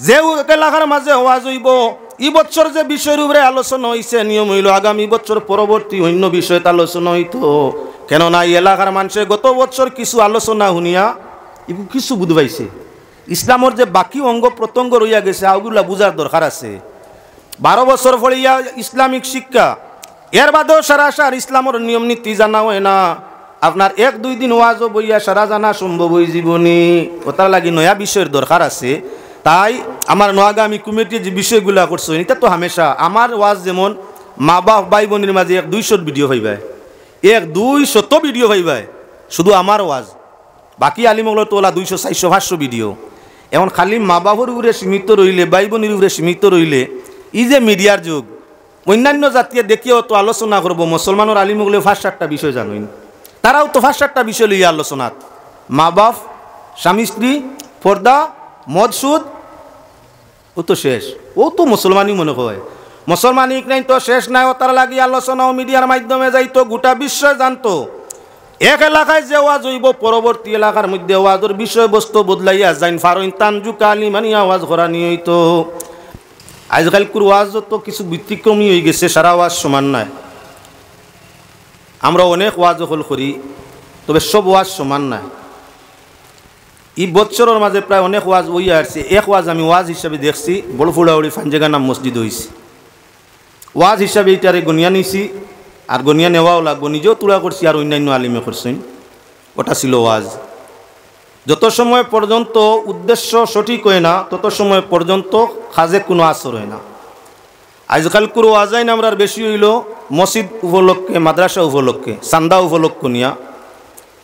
যে এলাকার মাঝে ওয়াজ হইব ই বছর যে বিষয়ের উপরে আলোচনা হইছে নিয়ম হইল আগামী বছর পরবর্তী অন্য বিষয়তে আলোচনা হইতো। কেননা এই এলাকার মানুষের গত বছর কিছু আলোচনা শুনিয়া এগুলো কিছু বুঝবাইছে। ইসলামের যে বাকি অঙ্গ প্রত্যঙ্গ রইয়া গেছে ওগুলা বুঝার দরকার আছে। 12 বছর পড়িয়া ইসলামিক শিক্ষা এর বাদেও সারাসার ইসলামের নিয়ম নীতি জানা হয় না। আপনার 1-2 দিন ওয়াজও বইয়া সারা জানা সম্ভব হয়ে জীবনী ওটার লাগি নয়া বিষয়ের দরকার আছে। তাই আমার নোয়াগামী কমিটি যে বিষয়গুলা করছে এটা তো হামেশা আমার ওয়াজ যেমন মা বাপ ভাই বোনের মাঝে 100-200 ভিডিও পাইবাই, 100-200 ভিডিও পাইবাই শুধু আমার ওয়াজ। বাকি আলিমগুলো তো ওলা 200-400-500 ভিডিও। এখন খালি মা বাবার উপরে সীমিত রইলে ভাই বোনের উপরে সীমিত রইলে এই যে মিডিয়ার যুগ অন্যান্য জাতীয় দেখিও তো আলোচনা করবো। মুসলমানের আলিমগুলো 5-7টা বিষয় জানেন, তারাও তো 5-7টা বিষয় লইয়া আলোচনাত মা বাপ স্বামী স্ত্রী পর্দা মদ সুদ ও তো শেষ, ও তো মুসলমানই মনে হয়। মুসলমানই নাই তো শেষ নাই, ও তার লাগি আলোচনাও মিডিয়ার মাধ্যমে যাইতো, গোটা বিশ্ব জানতো। এক এলাকায় যে ওয়াজ হইব পরবর্তী এলাকার মধ্যে ওয়াজের বিষয়বস্তু বদলাইয়া যাইন ফারইন তানজু কালি মানি আওয়াজ করা নিয়ে হইতো। আজকালকার ওয়াজ তো কিছু ব্যতিক্রমী হয়ে গেছে, সারা ওয়াজ সমান নাই। আমরা অনেক ওয়াজ হল করি, তবে সব ওয়াজ সমান নাই। এই বছরের মাঝে প্রায় অনেক ওয়াজ হইয়া আসছে। এক ওয়াজ আমি ওয়াজ হিসাবে দেখছি, বড় ফুলাউড়ি ফাঞ্জেগানা মসজিদ হয়েছে। ওয়াজ হিসাবে এটারে গনিয়া নিছি, আর গনিয়া নেওয়াও লাগবো, নিজেও তুলা করছি আর অন্যান্য আলিমে করছেন। ওটা ছিল ওয়াজ। যত সময় পর্যন্ত উদ্দেশ্য সঠিক হয় না তত সময় পর্যন্ত কাজে কোনো আসর হয় না। আজকালকার ওয়াজাইন আমরা বেশি হইল মসজিদ উপলক্ষে, মাদ্রাসা উপলক্ষে, চান্দা উপলক্ষ নিয়া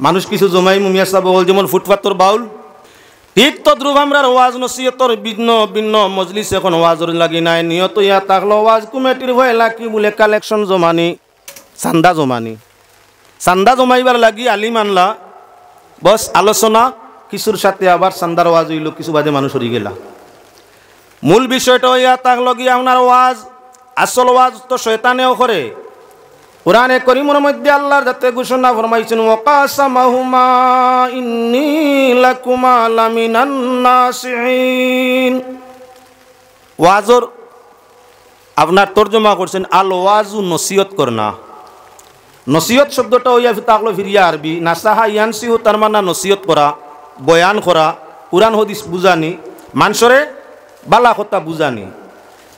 মানুষ কিছু জমাই মুমিয়া সাহেব যেমন ফুটপাতর বাউল, ঠিক তদ্রুপ আমরা ওয়াজ নসিহতর ভিন্ন ভিন্ন মজলিস এখন ওয়াজর লাগি নাই। নিয়ত ইয়া থাকলো ওয়াজ কমিটির ভয় লাগি বলে কালেকশন জমানি, চান্দা জমানি, চান্দা জমাইবার লাগি আলিম আনলা, বস আলোচনা কিছুর সাথে আবার চান্দার ওয়াজ হইল, কিছু বাদে মানুষ হরি গেলা। মূল বিষয়টা ইয়া থাকলো গিয়ে আপনার ওয়াজ, আসল ওয়াজ তো শয়তানেও করে। কুরআনে কারীমের মধ্যে আল্লাহর যাতে ঘোষণা ফরমাইছেন ওয়াকাসামাহুমা ইন্নী লাকুমা লামিনান নাসিহিন। ওয়াজর আপনার তরজমা করছেন আল ওয়াজু নসিহত করনা। নসিহত শব্দটা হইয়া থাকলো ফিরিয়া আরবি, নাসাহা ইয়ানসিহু, তার মানে নসিহত করা, বয়ান করা, কুরআন হাদিস বুঝানি, মানুষরে বালা কথা বুঝানি।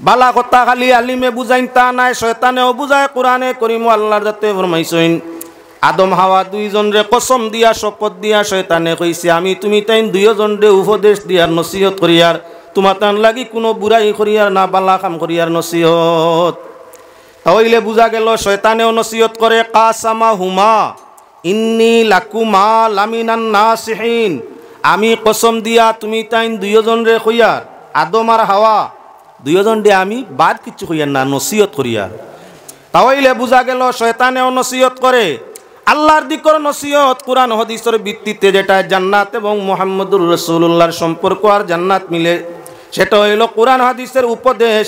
বালা কথা খালি আলিমে বুঝাইন তা নাই, শয়তানেও বুঝায়। কুরআনে কারীম আল্লাহর যাতে ফরমাইছেন আদম হাওয়া 2 জনরে কসম দিয়া শপথ দিয়া শয়তানে কইছে আমি তুমি তাইন 2 জনরে উপদেশ দিয়ার নসিহত করিয়ার, তোমার তান লাগি কোনো বুড়াই করিয়ার না বালা কাম করিয়ার নসিহত। তাহলে বুঝা গেল শয়তানেও নসিহত করে। কাসামা হুমা ইন্নী লাকুমা লামিনান নাসিহিন, আমি কসম দিয়া তুমি তাইন 2 জনরে কইয়ার, আদম আর হাওয়া 2 জন দে আমি বাদ কিচ্ছু করিয়ার না, নসিহত করিয়ার। তাহলে বুঝা গেল শয়তানেও নসিহত করে। আল্লাহর দিকর নসিহত কুরআন হাদিসের ভিত্তিতে, যেটা জান্নাত এবং মুহাম্মদুর রাসূলুল্লাহর সম্পর্ক আর জান্নাত মিলে, সেটা হইল কুরআন হাদিসের উপদেশ।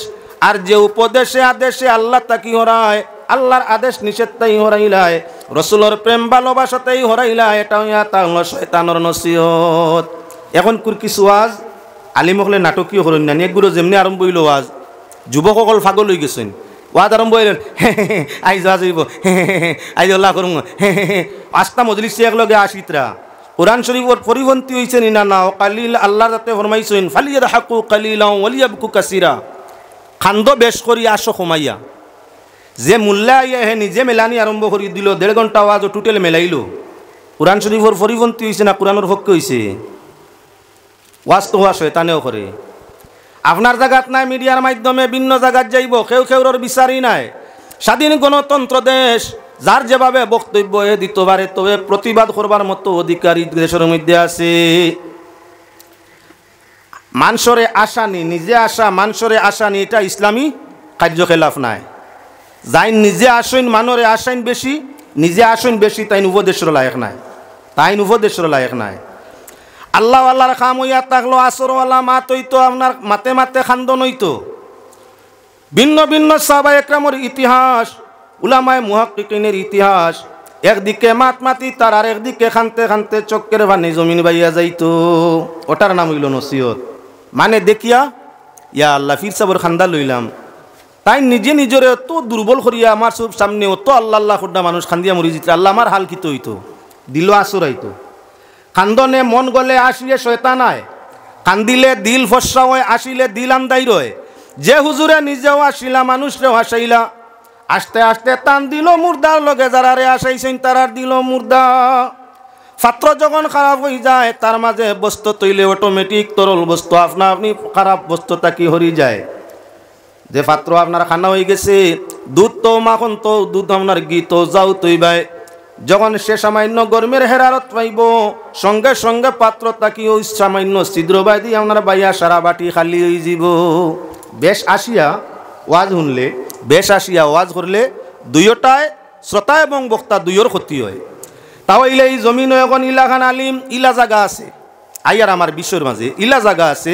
আর যে উপদেশে আদেশে আল্লাহ তাকি হরায়, আল্লাহর আদেশ নিষেধ তাই হরাইলায়, রসুলের প্রেম ভালোবাসাতেই হরাইলায়, এটা হইয়া তা হলো শয়তানের নসিহত। এখন কিছু ওয়াজ আলিমকলে নাটকীয় হরণ না, একগুলো যেমনি আরম্ভ হইল ওয়াজ, যুবকসকল পাগল হয়ে গেছেন। ওয়াজ আরম্ভ হইলেন আইজ ওয়াজ হইব, আইজ আল্লাহ করুন, 5টা মজলিস একলগে 80টা। কুরআন শরীফের পরিপন্থী হয়েছে না না, কালিল আল্লাহ যাতে ফরমাইছেন ফালিয়াদহাকু কালিলাও ওয়ালিয়াবকু কাসীরা, খান্দ বেশ করি আসো কমাইয়া। যে মোল্লা আইয়া হে নিজে মেলানি আরম্ভ করে দিল, 1.5 ঘন্টা ওয়াজ টোটাল মেলাইল। কুরআন শরীফের পরিপন্থী হয়েছে না কুরআনের পক্ষে হয়েছে? ওয়াজ তো হওয়া শয়তানেও করে। আপনার জায়গাত নাই, মিডিয়ার মাধ্যমে ভিন্ন জায়গাত যাইব, কেউ কেউর বিচারই নাই। স্বাধীন গণতন্ত্র দেশ, যার যেভাবে বক্তব্য দিতে পারে, তবে প্রতিবাদ করবার মতো অধিকারী দেশের মধ্যে আছে। মানুষরে আসানি, নিজে আসা মানুষরে আসানি, এটা ইসলামী কার্যকলাপ নাই। যাই নিজে আসেন মানরে আসাইন বেশি, নিজে আসেন বেশি, তাই উপদেশের লায়ক নাই, তাই উপদেশের লায়ক নাই। আল্লাহ আল্লাহর খাম হইয়া থাকলো, আসরওয়ালা মাত হইতো, আপনার মাতে মাতে খান্দন হইতো। ভিন্ন ভিন্ন সাহাবা একরামের ইতিহাস, উলামায়ে মুহাক্কিকিনের ইতিহাস, একদিকে মাত মাতি তার আর একদিকে খানতে খানতে চক্কের বানি জমিন বাইয়া যাইতো। ওটার নাম হইল নসিহত। মানে দেখিয়া ইয়া আল্লাহ ফির সাবর খান্দা লইলাম তাই নিজে নিজরে অত দুর্বল করিয়া আমার সব সামনে অত আল্লাহ আল্লাহ খুড্ডা মানুষ খান্দিয়া মরি যেত আল্লাহ আমার হাল কিতো হইতো দিল আসুরাইতো কান্দনে মন গলে আসিলে শয়তান আয় কান্দিলে দিল ফসা হয় আসিলে দিল আন্দাই রয় যে হুজুরে নিজেও আসিলা মানুষরেও হাসাইলা আস্তে আস্তে টান দিল মুর্দার লগে যারারে আসাইছেন তারার দিল মুর্দা পাত্র যখন খারাপ হয়ে যায় তার মাঝে বস্তু তৈলে অটোমেটিক তরল বস্তু আপনা আপনি খারাপ বস্তুটা কি হরি যায় যে পাত্র আপনার খানা হয়ে গেছে দুধ তো মাখন তো দুধ আপনার ঘি তো যাও তৈবাই যখন সে সামান্য গরমের হেরারত পাইব সঙ্গে সঙ্গে পাত্র তাকি ওই সামান্য ছিদ্র বাই দিয়ে আপনার বাইয়া সারা বাটি খালি হয়ে যাব বেশ আসিয়া ওয়াজ শুনলে বেশ আসিয়া ওয়াজ করলে দুইটায় শ্রোতা এবং বক্তা দুইয়ের ক্ষতি হয় তাও ইলে এই জমিন এখন ইলাখান আলিম ইলা জায়গা আছে আইয়ার আমার বিশ্বের মাঝে ইলা জায়গা আছে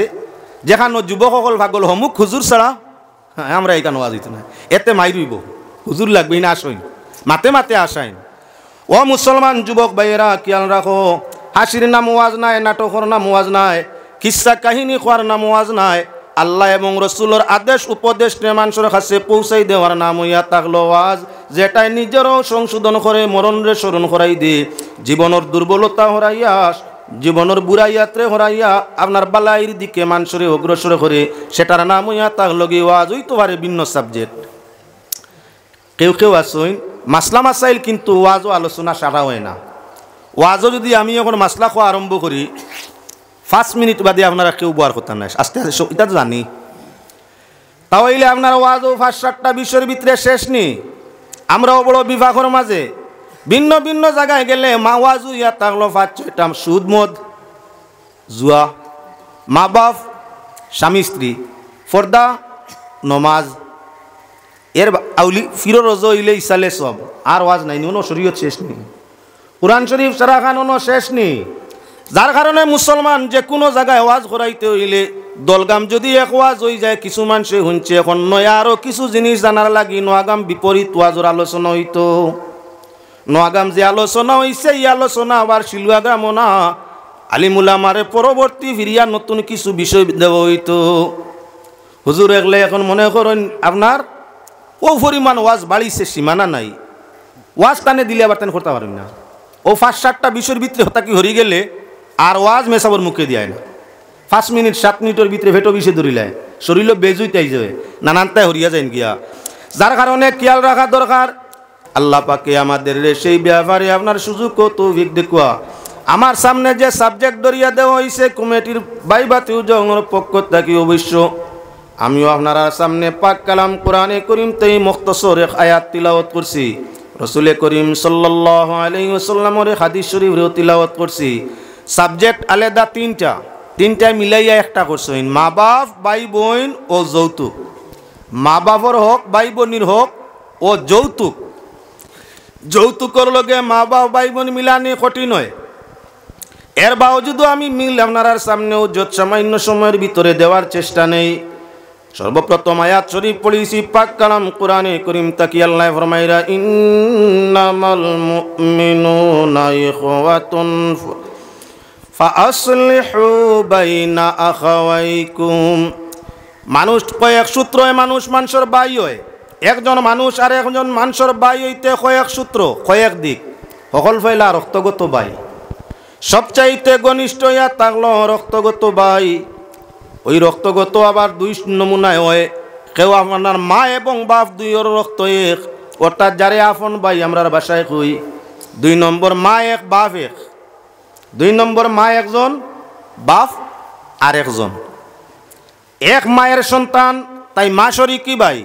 যেখানে যুবকসকল ভাগল হমুক হুজুর ছাড়া হ্যাঁ আমরা এইখানে ওয়াজ হইতো না এতে মাইরইব হুজুর লাগবে না আসইন মাতে মাতে আসাইন ও মুসলমান যুবক ভাইয়েরা খেয়াল রাখো হাসির নাম ওয়াজ নাই নাটকের নাম ওয়াজ নাই কিসা কাহিনী খোয়ার নাম ওয়াজ নাই আল্লাহ এবং রসুলের আদেশ উপদেশ মানুষের কাছে পৌঁছাই দেওয়ার নাম হইয়া থাকলো ওয়াজ যেটাই নিজেরও সংশোধন করে মরণরে স্মরণ করাই দে জীবনের দুর্বলতা হরাইয়া জীবনের বুড়া ইয়াত্রে হরাইয়া আপনার বালাইয়ের দিকে মানুষরে অগ্রসর করে সেটার নাম হইয়া থাকলো কি ওয়াজ হইতে পারে ভিন্ন সাবজেক্ট কেউ কেউ আসইন মাসলা মাসাইল কিন্তু ওয়াজও আলোচনা সারা হয় না ওয়াজও যদি আমি এখন মাসলা খাওয়া আরম্ভ করি 5 মিনিট বাদে আপনারা কেউ বোয়ার কথা নাই আস্তে আস্তে এটা তো জানি তাহলে আপনার ওয়াজও 5-7টা বিষয়ের ভিতরে শেষ নেই আমরাও বড় বিভাগের মাঝে ভিন্ন ভিন্ন জায়গায় গেলে মা ওয়াজু ইয়া থাকলো 5-6টা সুদ মদ জুয়া মা বাপ স্বামী স্ত্রী ফর্দা নমাজ এর আউলি ফিরো রোজো ইলে ইসালে সব আর ওয়াজ নাই নো শরীয়ত শেষ নেই কুরআন শরীফ সারা খানো শেষ নেই যার কারণে মুসলমান যে কোনো জায়গায় ওয়াজ করাইতে হইলে দলগাম যদি এক ওয়াজ হয়ে যায় কিছু মানুষে শুনছে এখন নয় আরও কিছু জিনিস জানার লাগি নোয়াগাম বিপরীত ওয়াজের আলোচনা হইতো নোয়াগাম যে আলোচনা হয়েছে এই আলোচনা আবার শিলুয়াগামও না আলিমুলামারে পরবর্তী ফিরিয়া নতুন কিছু বিষয় দেওয়া হইতো হুজুর এগলে এখন মনে করেন আপনার ও পরিমাণ ওয়াজ বাড়িছে সীমানা নাই ওয়াজ টানে দিলে আবার টান করতে পারেন না ও 5-7টা বিষয়ের ভিতরে হতা কি হরি গেলে আর ওয়াজ মেসাবর মুখে দিয়ায় না 5 মিনিট 7 মিনিটের ভিতরে ভেটো বিষে ধরিলায় শরীর বেজুইতাই যাবে নানানটাই হরিয়া যায় গিয়া যার কারণে খেয়াল রাখা দরকার আল্লাহ পাকে আমাদের সেই ব্যাপারে আপনার সুযোগ তৌফিক দেখুয়া আমার সামনে যে সাবজেক্ট ধরিয়া দেওয়া হয়েছে কমিটির বাইবাতিউ জঙ্গর পক্ষ থেকে অবশ্য আমিও আপনার সামনে পাক কালাম কোরআনে করিম তাই মুখতসর এক আয়াত তিলাওয়াত করছি রসুল করিম সাল্লাল্লাহু আলাইহি ওয়াসাল্লামের হাদিস শরীফ তিলাওয়াত করছি সাবজেক্ট আলাদা তিনটা মিলাইয়া একটা করছেন মা বাপ ভাই বোন ও যৌতুক মা বাপর হোক ভাই বোনের হোক ও যৌতুক যৌতুকর লগে মা বাপ ভাই বোন মিলানি কঠিন হয় এর বাবজুদও আমি মিল আপনার সামনেও যত সামান্য সময়ের ভিতরে দেওয়ার চেষ্টা নেই সর্বপ্রথম আয়াত শরীফ পড়িছি পাক কালাম কোরআনে করিম তাকি আল্লাহ ফরমাইরা ইন্নামাল মুমিনুনা ইখওয়াতুন ফাআসলিহু বাইনা আখাওয়াইকুম মানুষ কয়েক সূত্রে মানুষের ভাই হয় একজন মানুষ আর একজন মানুষের ভাই হইতে কয়েক সূত্র কয়েক দিক সকল ফেলা রক্তগত ভাই সবচাইতে ঘনিষ্ঠ ইয়া থাকলো রক্তগত ভাই ওই রক্তগত আবার দুই নমুনায় হয় কেউ আপনার মা এবং বাপ দুইয়ের রক্ত এক অর্থাৎ যারে আপন ভাই আমরা বাসায় কই 2 নম্বর মা এক বাপ এক 2 নম্বর মা একজন বাপ আর একজন এক মায়ের সন্তান তাই মা শরিকি ভাই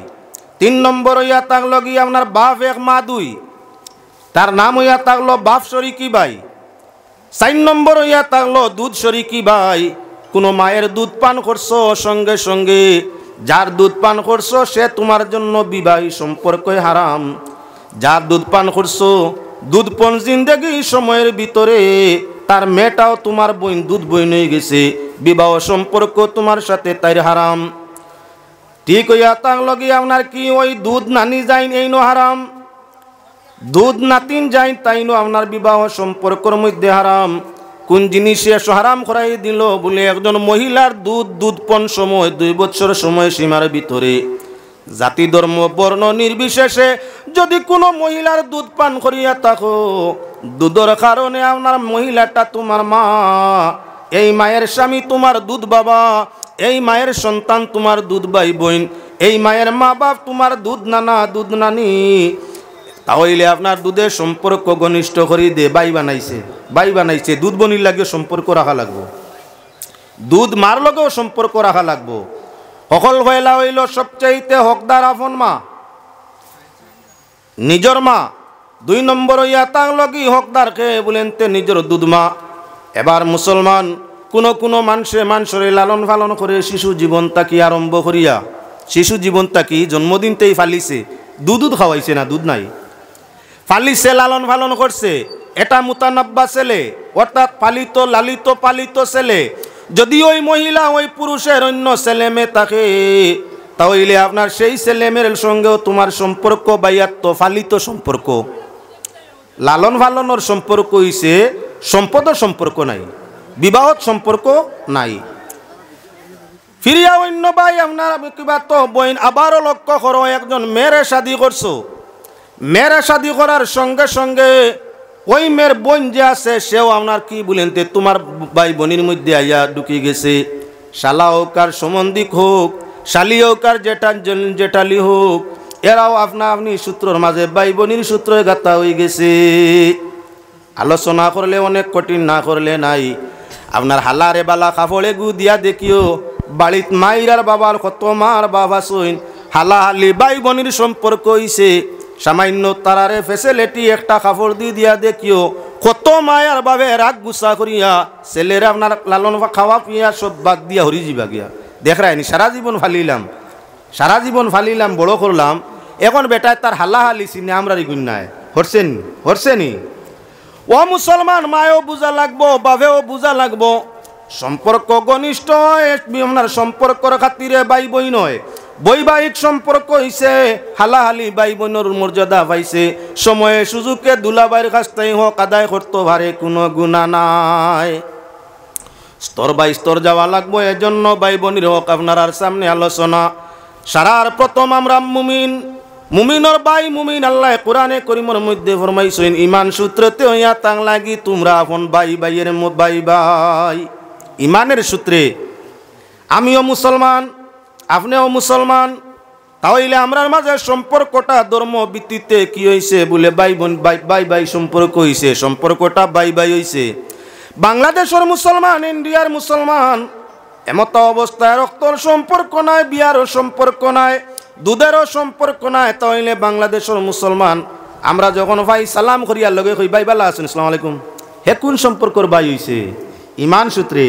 3 নম্বর হইয়া থাকলো কি আপনার বাপ এক মা 2 তার নাম হইয়া থাকলো বাপ শরিকি ভাই 4 নম্বর হইয়া থাকলো দুধ শরিকি ভাই কোনো মায়ের দুধ পান করছো সঙ্গে সঙ্গে যার দুধ পান করছো সে তোমার জন্য বিবাহী সম্পর্ক হারাম যার দুধ পান করছো দুধ পান জিন্দেগি সময়ের ভিতরে তার মেয়েটাও তোমার বোন দুধ বোন হয়ে গেছে বিবাহ সম্পর্ক তোমার সাথে তাই হারাম ঠিক হইয়া তার লগে আপনার কি ওই দুধ নানি যাইন এই নো হারাম দুধ নাতিন যাইন তাই নো আপনার বিবাহ সম্পর্কের মধ্যে হারাম কোন জিনিসে হারাম করাই দিল বলে একজন মহিলার দুধপন সময় 2 বছর সময় সীমার ভিতরে জাতি ধর্ম বর্ণ নির্বিশেষে যদি কোনো মহিলার দুধ পান করিয়া থাকো, দুধের কারণে আপনার মহিলাটা তোমার মা, এই মায়ের স্বামী তোমার দুধ বাবা, এই মায়ের সন্তান তোমার দুধ ভাই বোন, এই মায়ের মা বাপ তোমার দুধ নানা দুধ নানি, তাহলে আপনার দুধের সম্পর্ক ঘনিষ্ঠ করি দে বাই বানাইছে দুধ বনির লাগে সম্পর্ক রাখা লাগবো, দুধ মার লগেও সম্পর্ক রাখা লাগবো। সকল হইলা হইল সবচাইতে হকদার আপন মা, নিজর মা। 2 নম্বর হইয়া তার লগি হকদার কে বলেন তে নিজের দুধ মা। এবার মুসলমান কোনো মানুষের লালন পালন করে শিশু জীবন তাকি আরম্ভ করিয়া, শিশু জীবন তাকি জন্মদিনতেই ফালিছে, দুধ খাওয়াইছে না, দুধ নাই, ফালিছে লালন পালন করছে। এটা মুতানাব্বা ছেলে, অর্থাৎ পালিত লালিত পালিত ছেলে। যদি ওই মহিলা ওই পুরুষের অন্য ছেলে মেয়ে থাকে, তাহলে আপনার সেই ছেলে মেয়ের সঙ্গেও তোমার সম্পর্ক বাইয়াত্ম ফালিত সম্পর্ক, লালন পালনের সম্পর্ক হইছে, সম্পদের সম্পর্ক নাই, বিবাহত সম্পর্ক নাই। ফিরিয়া অন্য ভাই আপনার কিবা তো বইন আবারও লক্ষ্য করো, একজন মেয়ের শাদি করছো, মেয়ের শাদি করার সঙ্গে সঙ্গে ওই মেয়ের বোন যে আছে সেও আপনার কি বলেন তে তোমার ভাই বোনের মধ্যে আইয়া ঢুকে গেছে। শালা হোক আর সম্বন্ধিক হোক, শালি হোক আর জেঠালি হোক, এরাও আপনি সূত্রর মাঝে ভাই বোনের সূত্র গাতা হয়ে গেছে। আলোচনা করলে অনেক কঠিন, না করলে নাই। আপনার হালারে বালা কাপড়ে গু দিয়া দেখিও, বাড়িত মাইরার বাবার কত মার বাবা সইন হালা হালি ভাই বোনের সম্পর্ক হইছে। সামান্য তারারে ফেসিলিটি একটা কাপড় দিয়া দেখিও, কত মায়ার বাবে রাগ গুসা করিয়া ছেলেরা আপনার লালন খাওয়া পিয়া সব বাদ দিয়া হরি যাবা গিয়া। দেখ রায়নি সারা জীবন ফালিলাম বড় করলাম, এখন বেটায় তার হালা হালি চিনে আমরা গুন্নায় হরছেনি। ও মুসলমান, মায়েও বুঝা লাগবো, বাবেও বুঝা লাগবো। সম্পর্ক ঘনিষ্ঠ আপনার সম্পর্কর খাতিরে ভাই বই নয়, বৈবাহিক সম্পর্ক হইছে হালাহালি ভাই বোনের মর্যাদা পাইছে। সময়ে সুযোগে দুলাবাইয়ের কাছ থেকে হোক আদায় করতে পারে, কোনো গুণা নাই। স্তর বাই স্তর যাওয়া লাগবো, এজন্য ভাই বোনের হোক আপনার সামনে আলোচনা। সারার প্রথম আমরা মুমিনর ভাই মুমিন। আল্লাহ কোরআনে করিমের মধ্যে ফরমাইছেন, ইমান সূত্রতে হইয়া তাং লাগি তোমরা আপন ভাই ভাইয়ের ভাই। ইমানের সূত্রে আমিও মুসলমান, আপনিও মুসলমান, তাহলে আমরার মাঝে সম্পর্কটা ধর্ম ভিত্তিতে কি হয়েছে বলে ভাই বোন ভাই সম্পর্ক হয়েছে, সম্পর্কটা ভাই হয়েছে। বাংলাদেশের মুসলমান, ইন্ডিয়ার মুসলমান, এমত অবস্থায় রক্তর সম্পর্ক নাই, বিয়ারও সম্পর্ক নাই, দুধেরও সম্পর্ক নাই। তাহলে বাংলাদেশের মুসলমান আমরা যখন ভাই সালাম করিয়ার লগে কই ভাই ভালো আছেন, আসসালামু আলাইকুম, হে কোন সম্পর্কর ভাই হয়েছে? ইমান সূত্রে।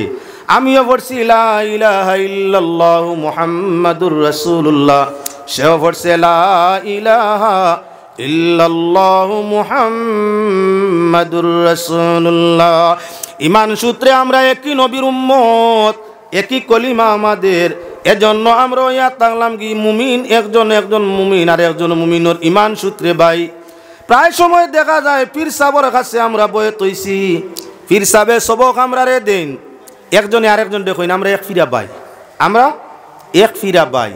আমিও পড়ছি লা ইলাহা ইল্লাল্লাহু মুহাম্মাদুর রাসূলুল্লাহ, সেও পড়ছে লা ইলাহা ইল্লাল্লাহু মুহাম্মাদুর রাসূলুল্লাহ। ইমান সূত্রে আমরা একই নবীর উম্মত, একই কলিমা আমাদের। এজন্য আমরা ইয়া তাকলাম কি মুমিন একজন মুমিন আর একজন মুমিনের ইমান সূত্রে ভাই। প্রায় সময় দেখা যায় পীর সাহেবের কাছে আমরা বয়ে তৈছি, পীর সাহেব সবক আমরা রে দেন, একজনে আরেকজন দেখুন আমরা এক ফিরা ভাই।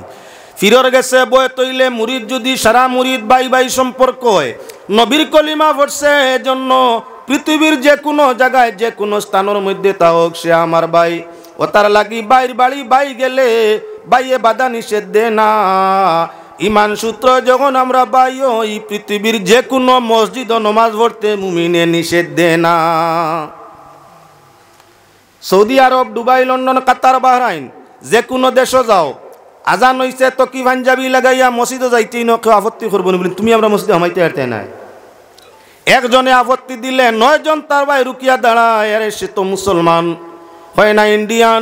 ফিরর গেছে বয়ে তৈলে মুরিদ যদি সারা মুরিদ ভাই সম্পর্ক হয়, নবীর কলিমা পড়ছে, এজন্য পৃথিবীর যে কোনো জায়গায় যে কোনো স্থানের মধ্যে তা হোক সে আমার ভাই। ও তার লাগি বাইর বাড়ি বাই গেলে বাইয়ে বাধা নিষেধ দে না। ইমান সূত্র যখন আমরা ভাই হই, পৃথিবীর যে কোনো মসজিদ ও নমাজ পড়তে মুমিনে নিষেধ দে না। সৌদি আরব, দুবাই, লন্ডন, কাতার, বাহরাইন যে কোনো দেশে যাও, আজান হইছে তো কি পাঞ্জাবি লাগাইয়া মসজিদে যাইতেই না, কেউ আপত্তি করবো না, তুমি আমরা মসজিদে হামাইতে হারতে নাই। একজনে আপত্তি দিলে 9 জন তার ভাই রুকিয়া দাঁড়ায়, আরে সে তো মুসলমান হয় না, ইন্ডিয়ান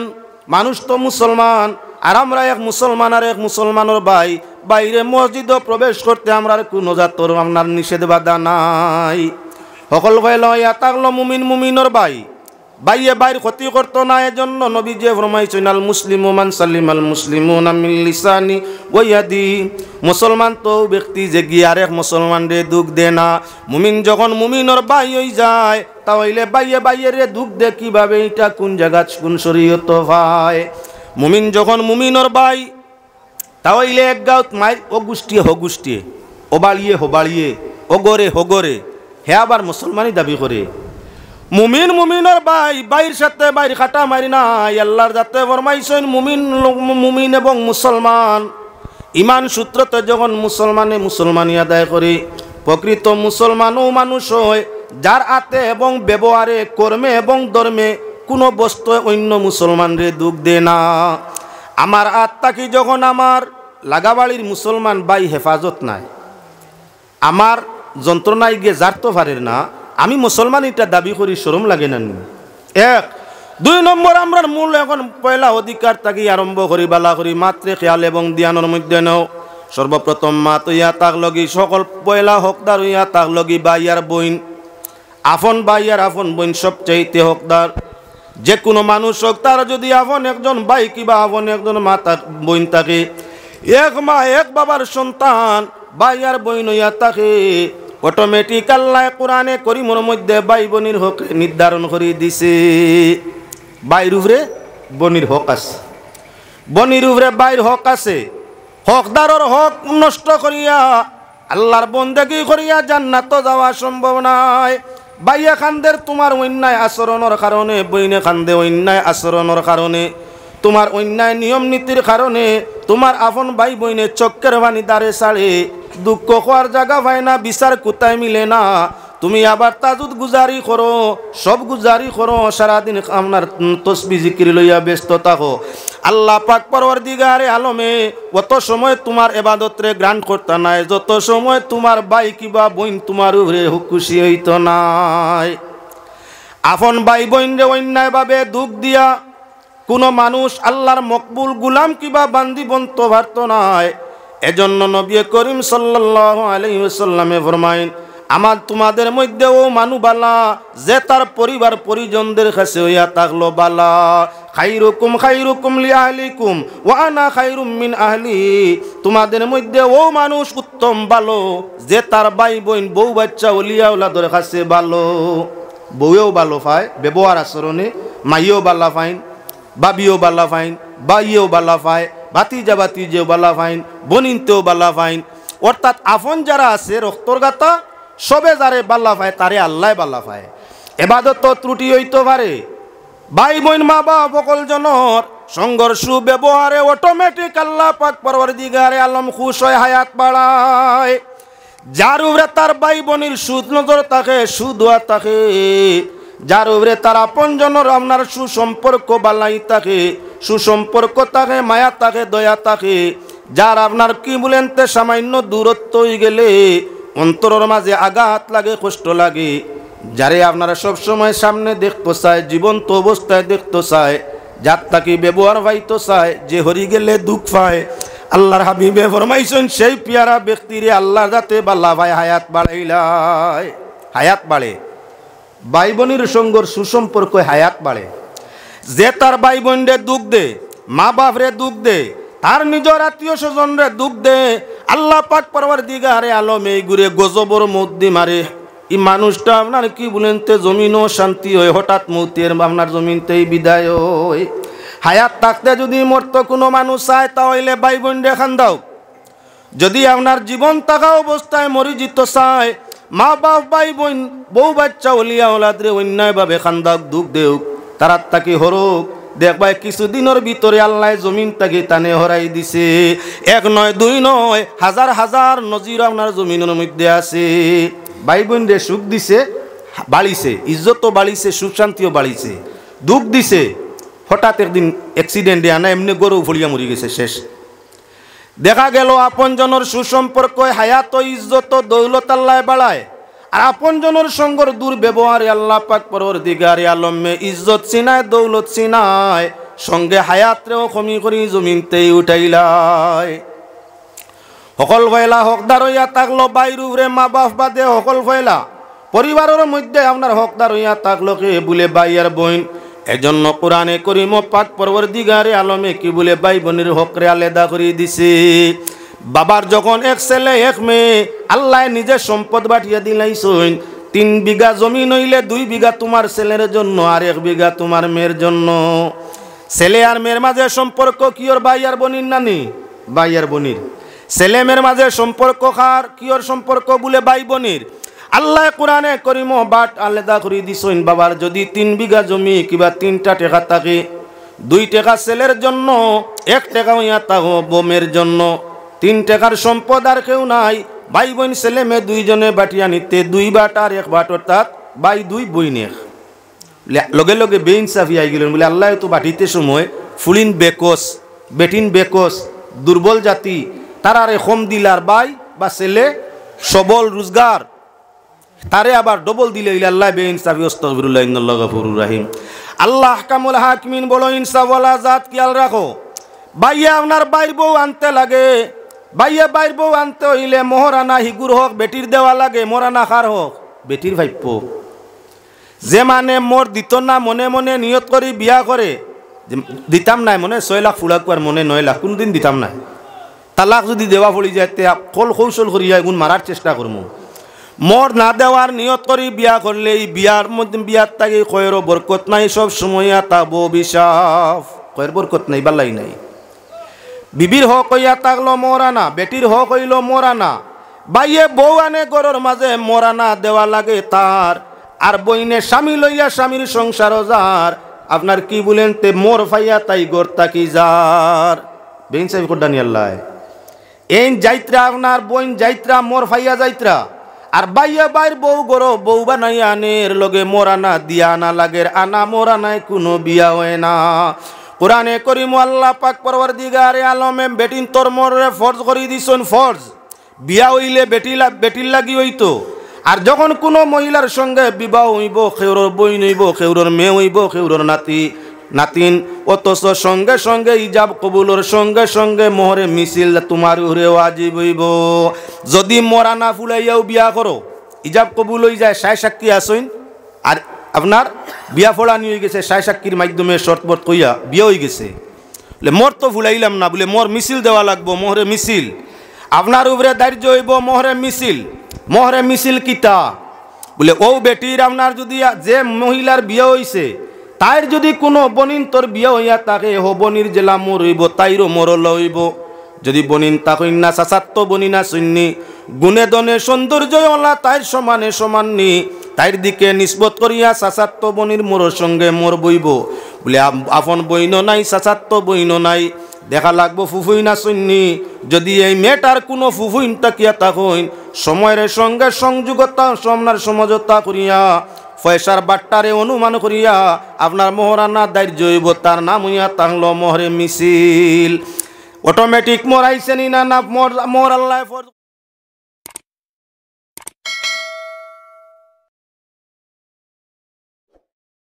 মানুষ তো মুসলমান, আর আমরা এক মুসলমান আর এক মুসলমানের ভাই, বাইরে মসজিদে প্রবেশ করতে আমরা কোনো জাতর আপনার নিষেধ বাধা নাই। সকল ভাই লইয়া থাকলো মুমিনের ভাই, বাইয়ে বাইর ক্ষতি করতো না। এজন্য নবী যে ফরমাইছেন, আল মুসলিমু মান সালিমাল মুসলিমুনা মিন লিসানি ওয়া ইয়াদি, মুসলমান তো ব্যক্তি যে গিয়ে আরেক মুসলমান রে দুঃখ দে না। মুমিন যখন মুমিনের ভাই হই যায়, তাহলে বাইয়ে বাইয়ে রে দুঃখ দে কিভাবে, এটা কোন জায়গা কোন শরীয়ত ভাই। মুমিন যখন মুমিনর ভাই তাহলে এক গাঁত মাই ও গোষ্ঠী হো গোষ্ঠী, ও বাড়িয়ে হো বাড়িয়ে, ও গরে হো গরে, হে আবার মুসলমানই দাবি করে। মুমিন মুমিনের ভাই, বাইর সাথে বাইর খাটা মারি না। আল্লাহর যাতে ফরমাইছেন মুমিন এবং মুসলমান ইমান সূত্রতে যখন মুসলমানি আদায় করে, প্রকৃত মুসলমানও মানুষ হয় যার হাতে এবং ব্যবহারে, কর্মে এবং ধর্মে কোনো বস্তু অন্য মুসলমানরে দুঃখ দেয় না। আমার আত্মাকে যখন আমার লাগাবাড়ির মুসলমান ভাই হেফাজত নাই, আমার যন্ত্রণায় গিয়ে জারতে পারে না, আমি মুসলমান এটা দাবি করি, শরম লাগে না? এক। দুই নম্বর, আমরা মূল এখন পয়লা অধিকার থাকি আরম্ভ করি বালা করি মাত্রে খেয়াল এবং ধ্যানের মধ্যে নেও। সর্বপ্রথম মা তৈয়া তাক লগি সকল পয়লা হকদার হইয়া তাক লগি বাইয়ার বইন, আফন বাইয়ার আফন বইন সবচাইতে হকদার। যে কোনো মানুষ হোক তার যদি আফন একজন ভাই কিবা আফন একজন মা তাক বইন থাকে, এক মা এক বাবার সন্তান বাইয়ার বইন হইয়া থাকে, অটোমেটিক আল্লাহ কোরআনে করিমের মধ্যে ভাই বোনের হক নির্ধারণ করে দিছে। বাইর উপরে বনির হক আছে, বনির উপরে বাইর হক আছে। হকদারর হক নষ্ট করিয়া আল্লাহর বন্দেগী করিয়া জান্নাত যাওয়া সম্ভব নয়। বাইয়া খান্দের তোমার অন্যায় আচরণের কারণে, বইনে খান্দে অন্যায় আচরণের কারণে, তোমার অন্যায় নিয়ম নীতির কারণে তোমার আপন ভাই বইনে চক্কের বাণী দাঁড়ে ছাড়ে, দুঃখ হওয়ার জায়গা পায় না, বিচার কোথায় মিলে না। তুমি আবার তাজুদ গুজারি করো, সব গুজারি করো, সারাদিন আপনার তসবি জিকির লইয়া ব্যস্ত থাকো। আল্লাহ পাক পরওয়ারদিগারে আলমে অত সময় তোমার ইবাদতরে গ্রান্ট করতে নাই, যত সময় তোমার ভাই কিবা বইন তোমার উপরে খুশি হইত নাই। আপন ভাই বোন রে অন্যায়ভাবে দুঃখ দিয়া কোনো মানুষ আল্লাহর মকবুল গুলাম কিবা বান্দি বন্ত পারত নাই। এজন্য নবী করিম সাল্লাল্লাহু আলাইহি ওয়াসাল্লামে ফরমাইন, আমার তোমাদের মধ্যেও মানু বালা যে তার পরিবার পরিজনদের কাছে হইয়া থাকলো বালা। খাইরুকুম খাইরুকুম লি আহলিকুম ওয়া আনা খাইরুম মিন আহলি। তোমাদের মধ্যে ও মানুষ উত্তম ভালো যে তার ভাই বোন বউ বাচ্চা ওলিয়া ওলাদের কাছে ভালো। বউয়েও ভালো পায় ব্যবহার আচরণে, মাইয়েও বালা ফাইন, বাবিও বালা ফাইন, বাইয়েও বালা পায়, ভাতিজা ভাতিজেও বালা ফাইন, বনিনতেও বালা ফাইন। অর্থাৎ আপন যারা আছে রক্তর গাতা সবে যারে বাল্লা পায় তারে আল্লাহ বাল্লা পায়। এবাদত ত্রুটি হইতে পারে, ভাই বোন মা বাপ সকল জনের সংঘর্ষ ব্যবহারে অটোমেটিক আল্লাহ পাক পরওয়ারদিগারে আলম খুশ হয়, হায়াত বাড়ায়। যার উপরে তার ভাই বোনের সুদ নজর থাকে, সুদোয়া থাকে, যার উপরে তার আপন জনের আপনার সুসম্পর্ক বালাই থাকে, সুসম্পর্ক থাকে, মায়া থাকে, দয়া থাকে, যার আপনার কি বলেন তে সামান্য দূরত্ব হয়ে গেলে অন্তরের মাঝে আঘাত লাগে, কষ্ট লাগে, যারে আপনারা সবসময় সামনে দেখতে চায়, জীবন্ত অবস্থায় দেখতে চায়, যার তাকে ব্যবহার পাইতে চায়, যে হরি গেলে দুঃখ পায়। আল্লাহর হাবিবে ফরমাইছেন সেই পিয়ারা ব্যক্তিরে আল্লাহ যাতে বাল্লা ভাই হায়াত বাড়াইলায়, হায়াত বাড়ে। ভাই বোনের সঙ্গে সুসম্পর্ক হায়াত বাড়ে। যে তার ভাই বোনরে দুঃখ দে, মা বাপরে দুঃখ দে, তার নিজের আত্মীয় স্বজনরে দুঃখ দে, আল্লাহ পাক পরওয়ারদিগারে আলম এই ঘুরে গজবর মধ্যে মারে। এই মানুষটা আপনার কি বলেন তে জমিনও শান্তি হয়, হঠাৎ মৌতের আপনার জমিনতেই বিদায় হয়। হায়াত থাকতে যদি মরতো কোনো মানুষ চায় তাহলে ভাই বোন রেখান দাও। যদি আপনার জীবন থাকা অবস্থায় মরি যেত চায়, মা বাপ ভাই বোন বউ বাচ্চা ওলিয়া ওলাদরে অন্যায়ভাবে খান্দাক দুঃখ দেউক, তারা তাকে হরুক, দেখবাই কিছুদিনের ভিতরে আল্লাহ জমিন তাকে টানে হরাই দিছে। এক নয় দুই নয়, হাজার হাজার নজির আপনার জমিনের মধ্যে আছে। ভাই বোন রে সুখ দিছে, বাড়িছে, ইজ্জতও বাড়িছে, সুখ শান্তিও বাড়িছে। দুঃখ দিছে, হঠাৎ একদিন অ্যাক্সিডেন্টে আনা এমনি গরু ফলিয়া মরি গেছে, শেষ। দেখা গেল আপনজনের সুসম্পর্ক হায়াত ইজ্জত দৌলত আল্লাহ বাড়ায়, আর আপনজনের সঙ্গর দুর্ব্যবহারে আল্লাহ পাক পরওয়ারদিগারে আলমে ইজ্জত চিনায়, দৌলত চিনায়, সঙ্গে হায়াতরেও কমি করি জমিনতেই উঠাইলায়। সকল ফয়লা হকদার হইয়া থাকলো বাইর উপরে মা বাপ বাদে সকল ফয়লা পরিবারের মধ্যে আপনার হকদার হইয়া থাকলো কে বলে ভাই আর বোন। এজন্য কোরআনে করিম পাক পরওয়ারদিগারে আলমে কি বলে ভাই বোনের হকরে আলাদা করে দিছে। বাবার যখন এক ছেলে এক মেয়ে আল্লাহ নিজের সম্পদ বাটিয়া দিলাইছেন, 3 বিঘা জমি হইলে 2 বিঘা তোমার ছেলের জন্য আর 1 বিঘা তোমার মেয়ের জন্য। ছেলে আর মেয়ের মাঝে সম্পর্ক কি ওর ভাই আর বোনির নানি? ভাই আর বোনির। ছেলে মেয়ের মাঝে সম্পর্ক কার? কি ওর সম্পর্ক বলে ভাই বোনির। আল্লাহ কোরআনে করিম বাট আলাদা করে দিছেন, বাবার যদি 3 বিঘা জমি কিবা 3টা টাকা থাকে, 2 টাকা ছেলের জন্য, 1 টাকা হইয়া তাও বোমের জন্য। 3 টাকার সম্পদ আর কেউ নাই, ভাই বোন ছেলে মেয়ে 2 জনে বাটিয়া নিতে 2 বাট আর 1 বাট, অর্থাৎ ভাই 2 বোন 1। লগে লগে বেইনসাফি আই গেলেন বলে আল্লাহ তো বাটিতে সময় ফুলিন বেকস বেটিন বেকস দুর্বল জাতি তারারে কম দিলার ভাই বা ছেলে সবল রোজগার তারে আবার ডবল দিলে আল্লাহ বেইনসাফি। আস্তাগফিরুল্লাহ ইন্নাল্লাহু গফুরুর রহিম। আল্লাহ আহকামুল হাকিমিন বলো ইনসাফ ওয়ালা জাত খেয়াল রাখো। ভাইয়া আপনার বাইর বউ আনতে লাগে, ভাইয়া বাইর বউ আনতে হইলে মোহরানা হিগুর হোক বেটির দেওয়া লাগে, মোরানা খার হোক বেটির ভাইপ্য। যে মানে মোর দিত না মনে মনে নিয়ত করি বিয়া করে দিতাম নাই মনে 6 লাখ ফুলাকুয়ার মনে 9 লাখ কোনদিন দিতাম নাই। তালাক যদি দেওয়া পড়ি যায় কল কৌশল করিয়া এগুন মারার চেষ্টা করবো। মোর না দেওয়ার নিয়ত করি বিয়া করলে এই বিয়ার মধ্যে বিয়ার তাকে কয়েরও বরকত নাই, সব সময় তাবো বিশাফ কয়ের বরকত নাই বালাই নাই। বিবির হক হইয়া থাকলো মোরানা, বেটির হক হইল মোরানা। বাইয়ে বউ আনে গরর মাঝে মোরানা দেওয়া লাগে তার, আর বইনে স্বামী লইয়া স্বামীর সংসারও যার। আপনার কি বলেন তে মোর ফাইয়া তাই গোর তাকি যার বেইন সাহেব কোডানি আল্লাহ এই যাইত্রা আপনার বইন যাইত্রা মোর ফাইয়া যাইত্রা, আর বাইয়া বাইর বউ গরো বউ বানাই আনের লগে মোরানা দিয়া না লাগের আনা মোরানায় কোনো বিয়া হয় না। কোরআনে করিম আল্লাহ পাক পরওয়ারদিগারে আলমে বেটিন তোর মোরে ফরজ করি দিছেন ফরজ। বিয়া হইলে বেটির লাগি হইতো, আর যখন কোনো মহিলার সঙ্গে বিবাহ হইব খেউরর বইন হইব, খেউরর মেয়ে হইব, খেউরর নাতি নাতিন, অথচ সঙ্গে সঙ্গে ইজাব কবুলর সঙ্গে সঙ্গে মোহরে মিছিল তোমার উরে ওয়াজিব হইব। যদি মরানা ফুলাইয়াও বিয়া করো ইজাব কবুল হয়ে যায়, সায় সাক্ষী আসইন, আর আপনার বিয়া ফোড়ানি হয়ে গেছে সায় সাক্ষীর মাধ্যমে শর্তবর্ত কইয়া বিয়ে হয়ে গেছে, বলে মোর তো ফুলাইলাম না, বলে মোর মিছিল দেওয়া লাগবো, মোহরে মিছিল আপনার উপরে দায়িত্ব হইব, মোহরে মিছিল। মোহরে মিছিল কিতা বলে ও বেটির আপনার যদি যে মহিলার বিয়ে হইছে তাইর যদি কোনো বনিন তোর বিয়ে হইয়া তাকে হো বনির জেলা মোর হইব, তাইরও মোরল হইব। যদি বনিন তা কন্যা সাসাত্ত বনিনা সৈন্যী গুণে দনে সৌন্দর্য ওলা তাইর সমানে সমাননি, তাইর দিকে নিষ্পত করিয়া সাসাত্ত বনির মোর সঙ্গে মোর বইব। বলে আপন বইন নাই সাসাত্ত বইন নাই, দেখা লাগবো ফুফুই না সৈন্যী। যদি এই মেয়েটার কোনো ফুফুইন তাকিয়া তাকইন সময়ের সঙ্গে সংযোগতা সমনার সমঝোতা করিয়া পয়সার বাট্টারে অনুমান করিয়া আপনার মোহরানা দায়িত্ব হইব, তার নাম হইয়া তাহলো মোহরে মিছিল। অটোমেটিক মোরাইছেনি না মোর আল্লাহ